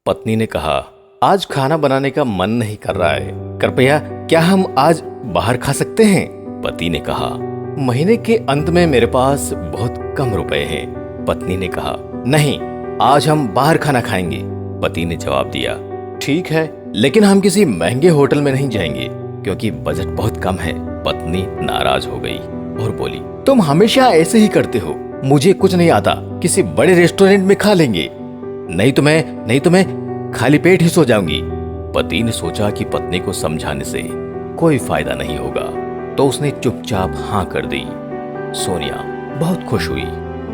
पत्नी ने कहा, आज खाना बनाने का मन नहीं कर रहा है, कृपया क्या हम आज बाहर खा सकते हैं? पति ने कहा, महीने के अंत में मेरे पास बहुत कम रुपए हैं। पत्नी ने कहा, नहीं, आज हम बाहर खाना खाएंगे। पति ने जवाब दिया, ठीक है, लेकिन हम किसी महंगे होटल में नहीं जाएंगे क्योंकि बजट बहुत कम है। पत्नी नाराज हो गई और बोली, तुम हमेशा ऐसे ही करते हो, मुझे कुछ नहीं आता, किसी बड़े रेस्टोरेंट में खा लेंगे, नहीं तो मैं खाली पेट ही सो जाऊंगी। पति ने सोचा कि पत्नी को समझाने से कोई फायदा नहीं होगा, तो उसने चुपचाप हाँ कर दी। सोनिया बहुत खुश हुई।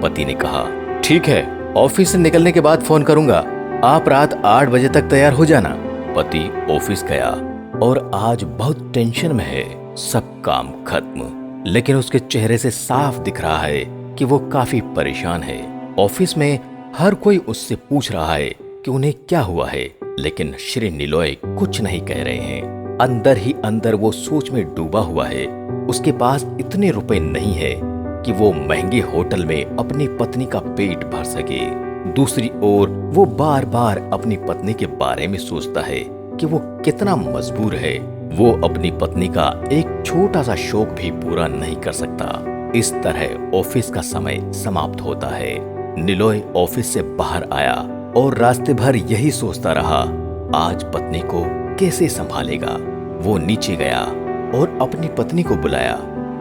पति ने कहा, ठीक है, ऑफिस से निकलने के बाद फोन करूंगा, आप रात 8 बजे तक तैयार हो जाना। पति ऑफिस गया और आज बहुत टेंशन में है। सब काम खत्म, लेकिन उसके चेहरे से साफ दिख रहा है कि वो काफी परेशान है। ऑफिस में हर कोई उससे पूछ रहा है कि उन्हें क्या हुआ है, लेकिन श्री निलॉय कुछ नहीं कह रहे हैं। अंदर ही अंदर वो सोच में डूबा हुआ है। उसके पास इतने रुपए नहीं है कि वो महंगे होटल में अपनी पत्नी का पेट भर सके। दूसरी ओर वो बार बार अपनी पत्नी के बारे में सोचता है कि वो कितना मजबूर है। वो अपनी पत्नी का एक छोटा सा शौक भी पूरा नहीं कर सकता। इस तरह ऑफिस का समय समाप्त होता है। निलॉय ऑफिस से बाहर आया और रास्ते भर यही सोचता रहा, आज पत्नी को कैसे संभालेगा। वो नीचे गया और अपनी पत्नी को बुलाया।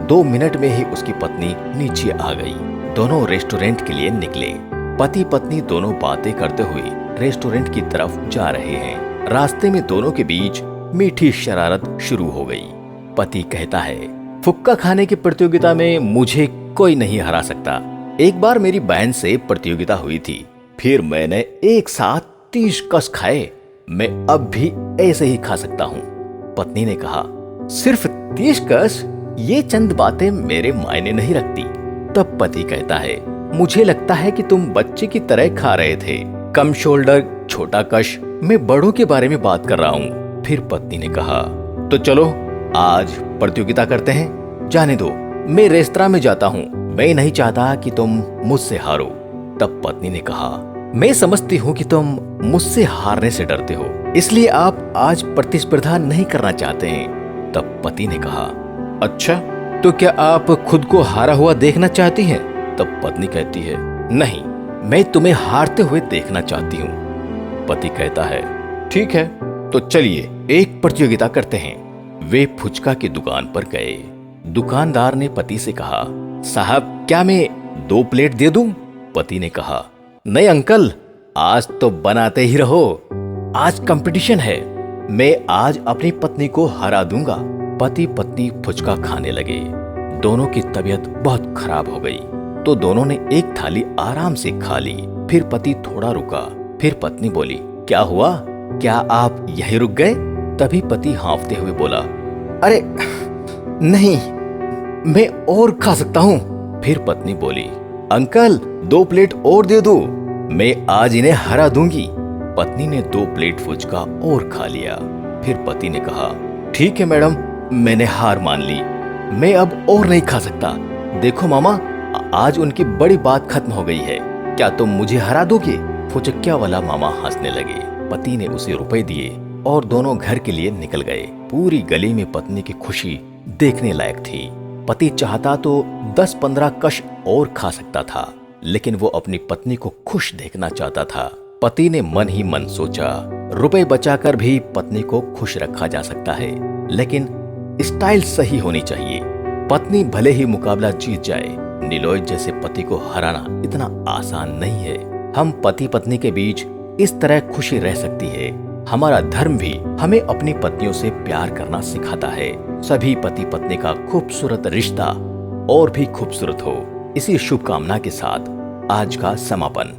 2 मिनट में ही उसकी पत्नी नीचे आ गई। दोनों रेस्टोरेंट के लिए निकले। पति पत्नी दोनों बातें करते हुए रेस्टोरेंट की तरफ जा रहे हैं। रास्ते में दोनों के बीच मीठी शरारत शुरू हो गई। पति कहता है, फुक्का खाने की प्रतियोगिता में मुझे कोई नहीं हरा सकता। एक बार मेरी बहन से प्रतियोगिता हुई थी, फिर मैंने एक साथ 30 कस खाए। मैं अब भी ऐसे ही खा सकता हूँ। पत्नी ने कहा, सिर्फ 30 कस? ये चंद बातें मेरे मायने नहीं रखती। तब पति कहता है, मुझे लगता है कि तुम बच्चे की तरह खा रहे थे। कम शोल्डर, छोटा कश, मैं बड़ों के बारे में बात कर रहा हूँ। फिर पत्नी ने कहा, तो चलो आज प्रतियोगिता करते हैं। जाने दो, मैं रेस्तरां में जाता हूँ, मैं नहीं चाहता कि तुम मुझसे हारो। तब पत्नी ने कहा, मैं समझती हूँ कि तुम मुझसे हारने से डरते हो, इसलिए आप आज प्रतिस्पर्धा नहीं करना चाहते हैं। तब पति ने कहा, अच्छा, तो क्या आप खुद को हारा हुआ देखना चाहती हैं? तब पत्नी कहती है, नहीं, मैं तुम्हें हारते हुए देखना चाहती हूँ। पति कहता है, ठीक है, तो चलिए एक प्रतियोगिता करते हैं। वे फुचका की दुकान पर गए। दुकानदार ने पति से कहा, साहब क्या मैं 2 प्लेट दे दूं? पति ने कहा, नहीं अंकल, आज तो बनाते ही रहो, आज कंपटीशन है, मैं आज अपनी पत्नी को हरा दूंगा। पति पत्नी फुचका खाने लगे। दोनों की तबीयत बहुत खराब हो गई, तो दोनों ने एक थाली आराम से खा ली। फिर पति थोड़ा रुका, फिर पत्नी बोली, क्या हुआ, क्या आप यहीं रुक गए? तभी पति हाँफते हुए बोला, अरे नहीं, मैं और खा सकता हूँ। फिर पत्नी बोली, अंकल 2 प्लेट और दे दो, मैं आज इन्हें हरा दूंगी। पत्नी ने 2 प्लेट फुचका और खा लिया। फिर पति ने कहा, ठीक है मैडम, मैंने हार मान ली, मैं अब और नहीं खा सकता। देखो मामा, आज उनकी बड़ी बात खत्म हो गई है, क्या तुम मुझे हरा दोगे? फुचक्या वाला मामा हंसने लगे। पति ने उसे रुपए दिए और दोनों घर के लिए निकल गए। पूरी गली में पत्नी की खुशी देखने लायक थी। पति चाहता तो 10-15 कश और खा सकता था, लेकिन वो अपनी पत्नी को खुश देखना चाहता था। पति ने मन ही मन सोचा, रुपए बचाकर भी पत्नी को खुश रखा जा सकता है, लेकिन स्टाइल सही होनी चाहिए। पत्नी भले ही मुकाबला जीत जाए, निलॉय जैसे पति को हराना इतना आसान नहीं है। हम पति पत्नी के बीच इस तरह खुशी रह सकती है। हमारा धर्म भी हमें अपनी पत्नियों से प्यार करना सिखाता है। सभी पति पत्नी का खूबसूरत रिश्ता और भी खूबसूरत हो, इसी शुभकामना के साथ आज का समापन।